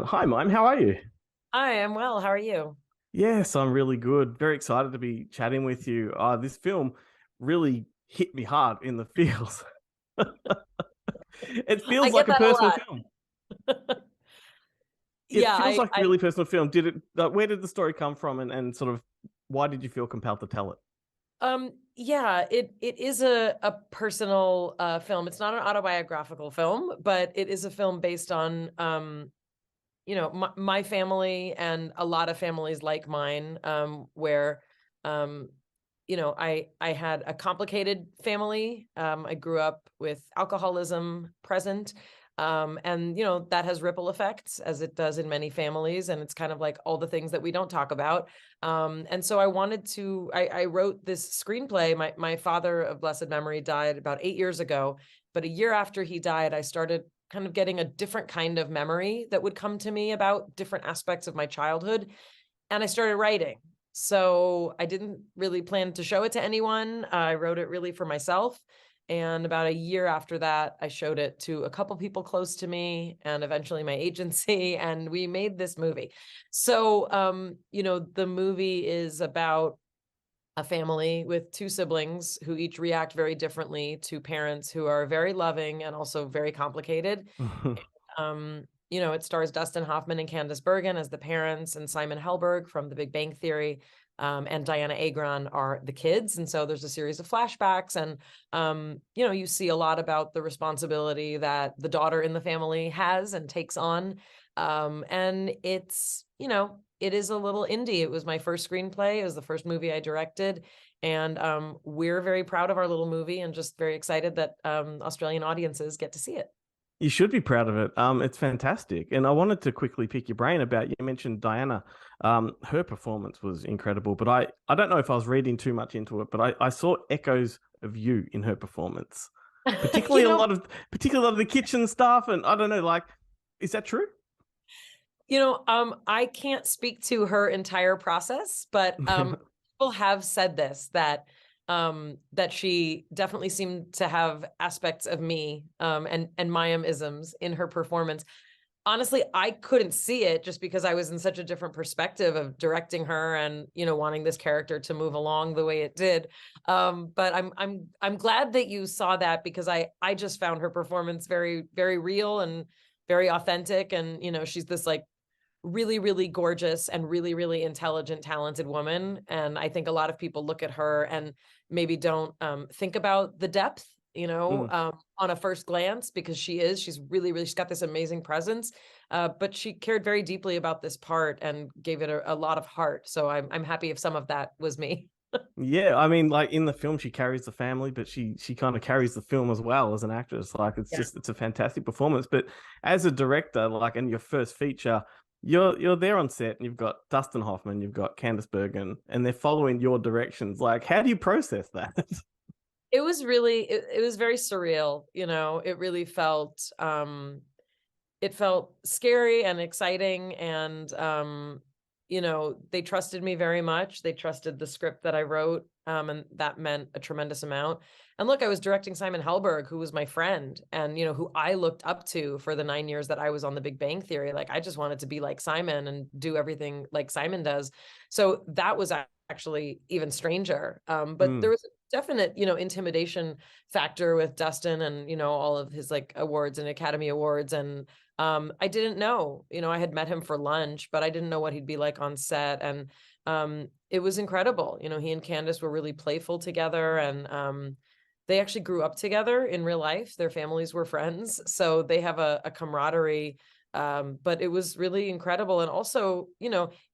Hi, Mime. How are you? Hi, I'm well. How are you? Yes, I'm really good. Very excited to be chatting with you. This film really hit me hard in the feels. It I feels get like a that a personal lot. film. It Yeah, feels I, like a I really personal film. Did it? Where did the story come from, and sort of why did you feel compelled to tell it? yeah, it is a personal film. It's not an autobiographical film, but it is a film based on my family and a lot of families like mine, where um I had a complicated family. I grew up with alcoholism present. And that has ripple effects as it does in many families, and it's kind of like all the things that we don't talk about. And so I wrote this screenplay. My father of blessed memory died about 8 years ago, but a year after he died, I started kind of getting a different kind of memory that would come to me about different aspects of my childhood. And I started writing. So I didn't really plan to show it to anyone. I wrote it really for myself. And about a year after that, I showed it to a couple people close to me and eventually my agency, and we made this movie. So, the movie is about a family with two siblings who each react very differently to parents who are very loving and also very complicated. It stars Dustin Hoffman and Candice Bergen as the parents, and Simon Helberg from The Big Bang Theory, and Diana Agron are the kids. And so there's a series of flashbacks, and you see a lot about the responsibility that the daughter in the family has and takes on. And it is a little indie. It was my first screenplay. It was the first movie I directed. And we're very proud of our little movie and just very excited that Australian audiences get to see it. You should be proud of it. It's fantastic. And I wanted to quickly pick your brain about, you mentioned Diana. Her performance was incredible, but I don't know if I was reading too much into it, but I saw echoes of you in her performance, you particularly know, particularly a lot of the kitchen stuff. And I don't know, like, is that true? I can't speak to her entire process, but people have said this that she definitely seemed to have aspects of me, and Mayim isms in her performance. Honestly, I couldn't see it just because I was in such a different perspective of directing her and wanting this character to move along the way it did. But I'm glad that you saw that, because I just found her performance very, very real and very authentic. And she's this like really, really gorgeous and really, really intelligent, talented woman. And I think a lot of people look at her and maybe don't think about the depth, Mm. on a first glance, because she's really, really, she's got this amazing presence. But she cared very deeply about this part and gave it a lot of heart. So I'm happy if some of that was me. Yeah, I mean, like in the film, she carries the family, but she kind of carries the film as well as an actress. Like Yeah. it's a fantastic performance. But as a director, like in your first feature, you're there on set and you've got Dustin Hoffman, you've got Candice Bergen, and they're following your directions. Like, how do you process that? It was very surreal. It felt scary and exciting, and they trusted me very much. They trusted the script that I wrote, and that meant a tremendous amount. And look, I was directing Simon Helberg, who was my friend and who I looked up to for the 9 years that I was on The Big Bang Theory. Like, I just wanted to be like Simon and do everything like Simon does. So that was actually even stranger. But there Mm. was a definite intimidation factor with Dustin, and all of his like awards and Academy Awards. And I didn't know, I had met him for lunch, but I didn't know what he'd be like on set. And it was incredible. He and Candace were really playful together, and they actually grew up together in real life. Their families were friends, so they have a camaraderie. But it was really incredible. And also,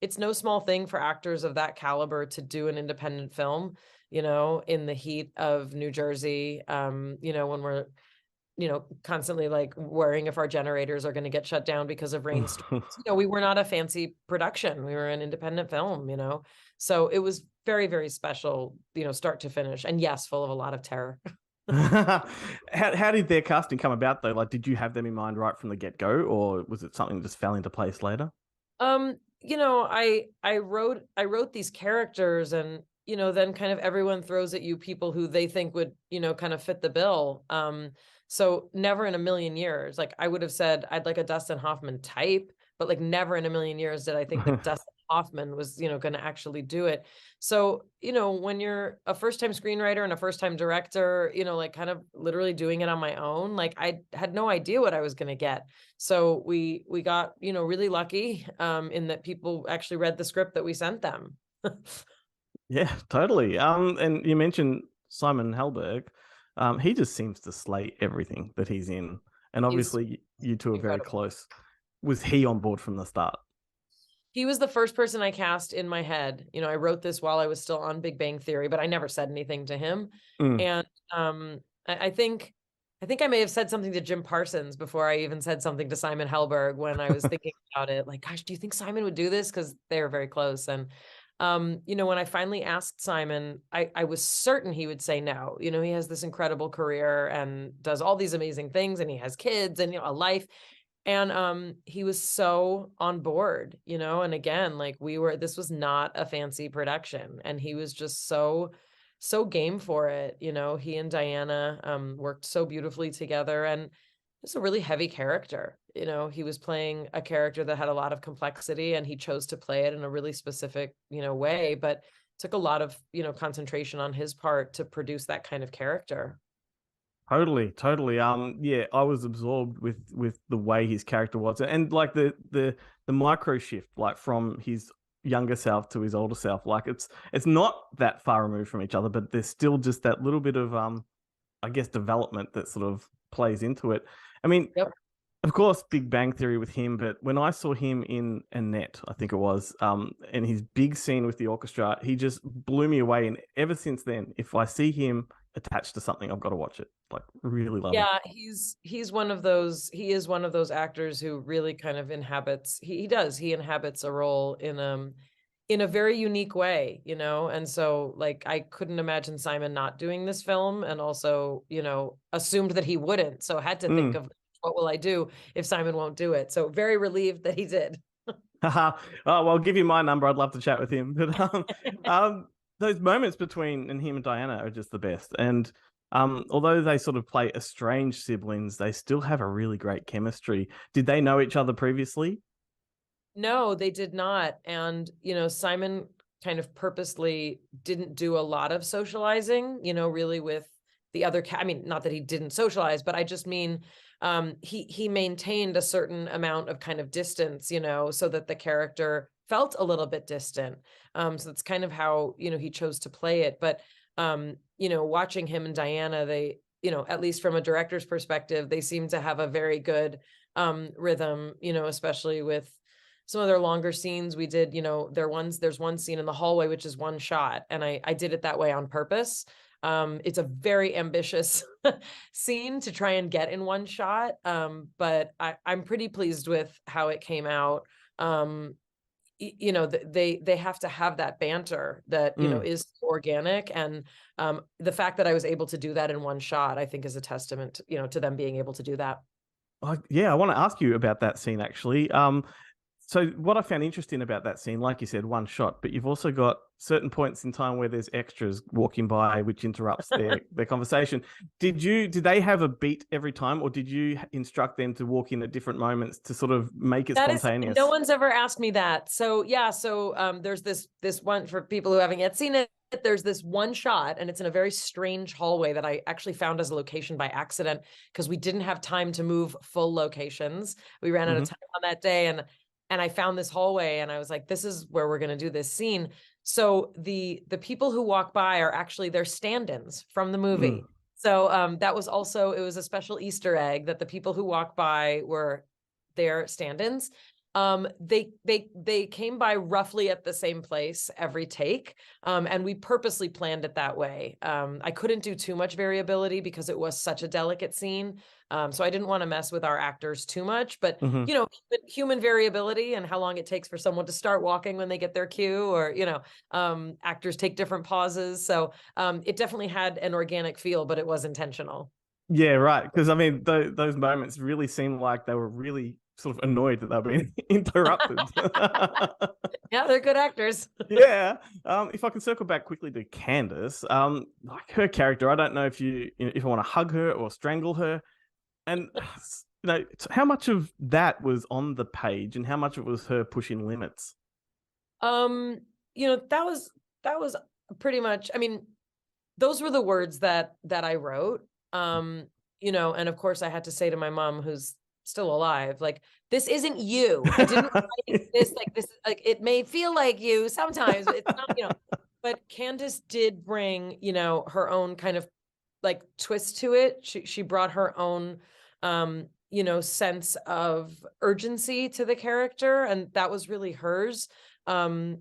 it's no small thing for actors of that caliber to do an independent film, in the heat of New Jersey, when we're constantly like worrying if our generators are going to get shut down because of rainstorms. We were not a fancy production. We were an independent film. So it was very, very special, start to finish. And yes, full of a lot of terror. How did their casting come about though? Like, did you have them in mind right from the get go, or was it something that just fell into place later? I wrote these characters, and then kind of everyone throws at you people who they think would kind of fit the bill. So never in a million years, like, I would have said I'd like a Dustin Hoffman type, but like never in a million years did I think that Dustin Hoffman was, going to actually do it. So, when you're a first-time screenwriter and a first-time director, like kind of literally doing it on my own, like I had no idea what I was going to get. So we got, really lucky in that people actually read the script that we sent them. Yeah, totally. And you mentioned Simon Helberg. He just seems to slay everything that he's in. And He's obviously you two are very incredible. close. Was he on board from the start? He was the first person I cast in my head. I wrote this while I was still on Big Bang Theory, but I never said anything to him. Mm. And I think I may have said something to Jim Parsons before I even said something to Simon Helberg when I was thinking about it. Like, gosh, do you think Simon would do this? Because they were very close. And when I finally asked Simon, I was certain he would say no. He has this incredible career and does all these amazing things, and he has kids and a life. And he was so on board, and again, like this was not a fancy production, and he was just so game for it. He and Diana worked so beautifully together, and it's a really heavy character. He was playing a character that had a lot of complexity, and he chose to play it in a really specific, way, but took a lot of, concentration on his part to produce that kind of character. Totally. Yeah, I was absorbed with the way his character was, and like the micro shift, like from his younger self to his older self. Like it's not that far removed from each other, but there's still just that little bit of I guess development that sort of plays into it. I mean, Yep. of course, Big Bang Theory with him, but when I saw him in Annette, I think it was, and his big scene with the orchestra, he just blew me away. And ever since then, if I see him attached to something, I've got to watch it. Like, really love him. Yeah, he's one of those. He is one of those actors who really kind of inhabits. He does. He inhabits a role in a very unique way, and so like I couldn't imagine Simon not doing this film, and also assumed that he wouldn't, so had to think of what will I do if Simon won't do it. So very relieved that he did. Oh, well, I'll give you my number. I'd love to chat with him. But those moments between him and Diana are just the best. And although they sort of play estranged siblings, they still have a really great chemistry. Did they know each other previously? No, they did not. And, Simon kind of purposely didn't do a lot of socializing, really with the other I mean, not that he didn't socialize, but I just mean he maintained a certain amount of kind of distance, so that the character felt a little bit distant. So that's kind of how, he chose to play it. But watching him and Diana, they, at least from a director's perspective, they seem to have a very good rhythm, especially with some of their longer scenes. We did, there's one scene in the hallway, which is one shot. And I did it that way on purpose. It's a very ambitious scene to try and get in one shot. But I'm pretty pleased with how it came out. They have to have that banter that, is organic. And the fact that I was able to do that in one shot, I think is a testament, to them being able to do that. Yeah, I want to ask you about that scene actually. So what I found interesting about that scene, like you said, one shot, but you've also got certain points in time where there's extras walking by, which interrupts their conversation. Did they have a beat every time, or did you instruct them to walk in at different moments to sort of make it spontaneous? No one's ever asked me that. So yeah, there's this one for people who haven't yet seen it. There's this one shot, and it's in a very strange hallway that I actually found as a location by accident because we didn't have time to move full locations. We ran out of time on that day, and I found this hallway, and I was like, this is where we're going to do this scene. So the people who walk by are actually their stand-ins from the movie. So that was also, it was a special Easter egg that the people who walk by were their stand-ins. They came by roughly at the same place every take. And we purposely planned it that way. I couldn't do too much variability because it was such a delicate scene. So I didn't want to mess with our actors too much, but human variability and how long it takes for someone to start walking when they get their cue, or, actors take different pauses. So it definitely had an organic feel, but it was intentional. Yeah, right. Because I mean, those moments really seemed like they were really sort of annoyed that they were being interrupted. Yeah, they're good actors. Yeah. If I can circle back quickly to Candace, like her character, I don't know if I want to hug her or strangle her. And how much of that was on the page and how much of it was her pushing limits? That was pretty much, I mean, those were the words that I wrote. And of course I had to say to my mom, who's still alive, like, this isn't you. I didn't write this, like, this, like, it may feel like you sometimes, but it's not, but Candace did bring, her own kind of like twist to it. She brought her own, sense of urgency to the character. And that was really hers. And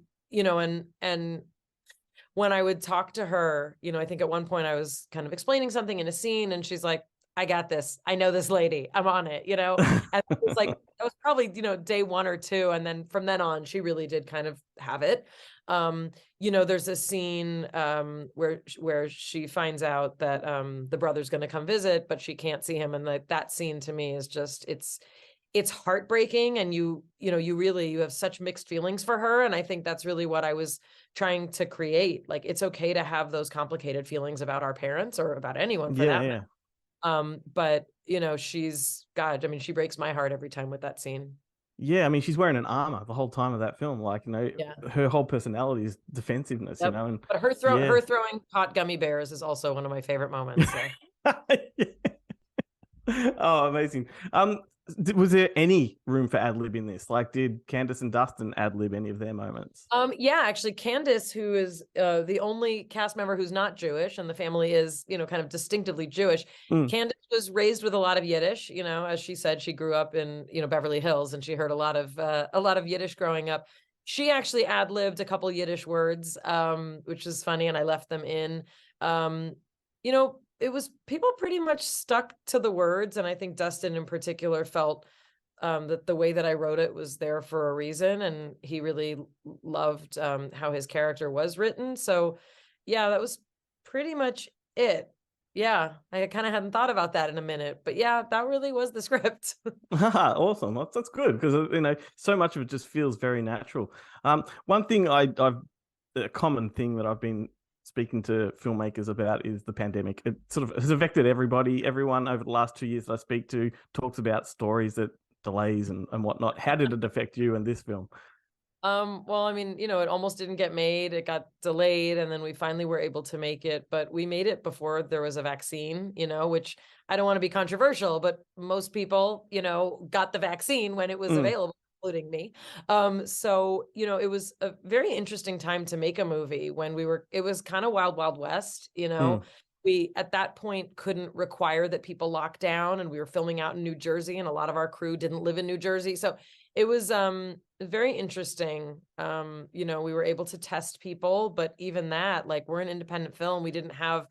when I would talk to her, I think at one point I was kind of explaining something in a scene and she's like, I got this. I know this lady. I'm on it, and it was like, that was probably, day 1 or 2. And then from then on, she really did kind of have it. There's a scene where she finds out that the brother's going to come visit, but she can't see him. And that scene to me is just, it's heartbreaking. And you have such mixed feelings for her. And I think that's really what I was trying to create. Like, it's okay to have those complicated feelings about our parents or about anyone for that matter. But she breaks my heart every time with that scene. Yeah, I mean, she's wearing an armor the whole time of that film. Like, her whole personality is defensiveness, Yep. And but her throwing hot gummy bears is also one of my favorite moments. So. Oh, amazing. Was there any room for ad-lib in this? Like, did Candace and Dustin ad-lib any of their moments? Yeah, actually, Candace, who is the only cast member who's not Jewish, and the family is, kind of distinctively Jewish. Candace was raised with a lot of Yiddish. As she said, she grew up in, Beverly Hills, and she heard a lot of Yiddish growing up. She actually ad-libbed a couple Yiddish words, which is funny, and I left them in. It was, people pretty much stuck to the words. And I think Dustin in particular felt that the way that I wrote it was there for a reason. And he really loved how his character was written. So yeah, that was pretty much it. Yeah, I kind of hadn't thought about that in a minute, but yeah, that really was the script. Awesome. That's good because, so much of it just feels very natural. One thing a common thing that I've been speaking to filmmakers about is the pandemic. It sort of has affected everyone over the last 2 years that I speak to talks about stories that delays and whatnot. How did it affect you in this film? Well, I mean, it almost didn't get made. It got delayed, and then we finally were able to make it, but we made it before there was a vaccine, which I don't want to be controversial, but most people, got the vaccine when it was available, including me. So, it was a very interesting time to make a movie when it was kind of wild, wild west, We, at that point, couldn't require that people lock down, and we were filming out in New Jersey, and a lot of our crew didn't live in New Jersey. So it was very interesting. We were able to test people, but even that, like, we're an independent film. We didn't have,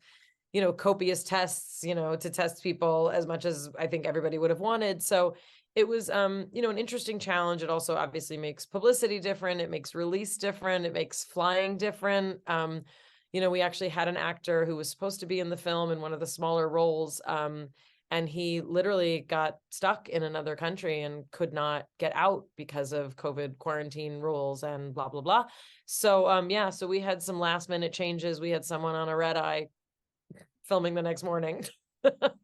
copious tests, to test people as much as I think everybody would have wanted. So it was, an interesting challenge. It also obviously makes publicity different. It makes release different. It makes flying different. We actually had an actor who was supposed to be in the film in one of the smaller roles. And he literally got stuck in another country and could not get out because of COVID quarantine rules and blah, blah, blah. So, so we had some last minute changes. We had someone on a red eye filming the next morning.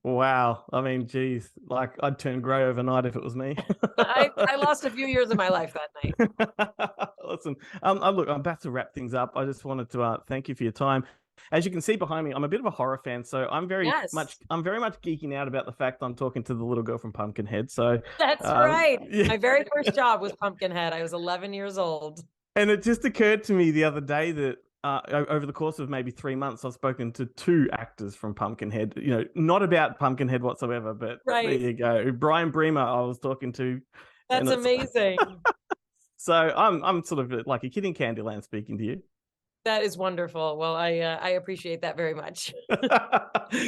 Wow. I mean, geez, like, I'd turn gray overnight if it was me. I lost a few years of my life that night. Listen, look, I'm about to wrap things up. I just wanted to thank you for your time. As you can see behind me, I'm a bit of a horror fan, so I'm very much geeking out about the fact I'm talking to the little girl from Pumpkinhead. So that's right. Yeah. My very first job was Pumpkinhead. I was 11 years old. And it just occurred to me the other day that over the course of maybe 3 months, I've spoken to 2 actors from Pumpkinhead, not about Pumpkinhead whatsoever, but there you go. Brian Bremer, I was talking to. That's amazing. So I'm sort of like a kid in Candyland speaking to you. That is wonderful. Well, I appreciate that very much.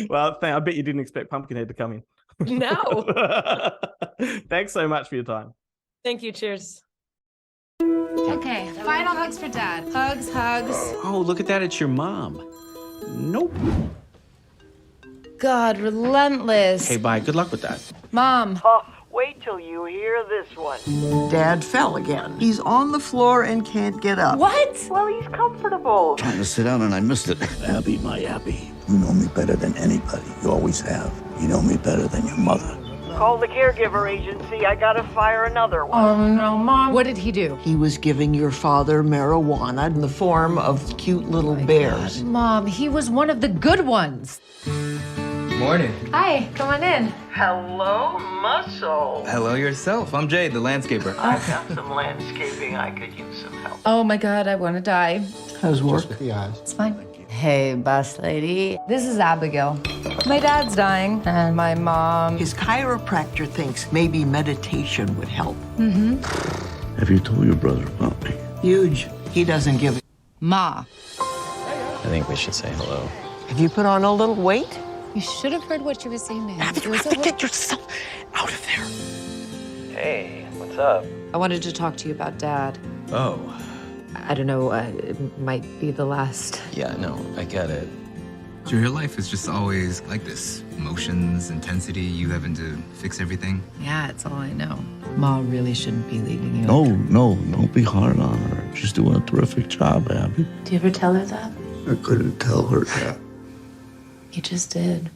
Well, I bet you didn't expect Pumpkinhead to come in. No. Thanks so much for your time. Thank you. Cheers. Okay, final hugs for Dad. Hugs. Oh, look at that. It's your mom. Nope. God, relentless. Hey, bye. Good luck with that. Mom. Wait till you hear this one. Dad fell again. He's on the floor and can't get up. What? Well, he's comfortable. Trying to sit down and I missed it. Abby, my Abby. You know me better than anybody. You always have. You know me better than your mother. Call the caregiver agency. I gotta fire another one. Oh no, Mom. What did he do? He was giving your father marijuana in the form of cute little bears. Mom, he was one of the good ones. Morning. Hi, come on in. Hello, Muscle. Hello yourself. I'm Jade, the landscaper. I've got some landscaping. I could use some help. Oh my God, I want to die. How's work? It's fine. Hey, boss lady. This is Abigail. My dad's dying, and my mom. His chiropractor thinks maybe meditation would help. Have you told your brother about me? Huge. He doesn't give a... Ma. I think we should say hello. Have you put on a little weight? You should have heard what she was saying to him. You have to get yourself out of there. Hey, what's up? I wanted to talk to you about Dad. Oh. I don't know, it might be the last. Yeah, no, I get it. So your life is just always like this. Emotions, intensity, you having to fix everything. Yeah, it's all I know. Ma really shouldn't be leaving you. No, don't be hard on her. She's doing a terrific job, Abby. Do you ever tell her that? I couldn't tell her that. You just did.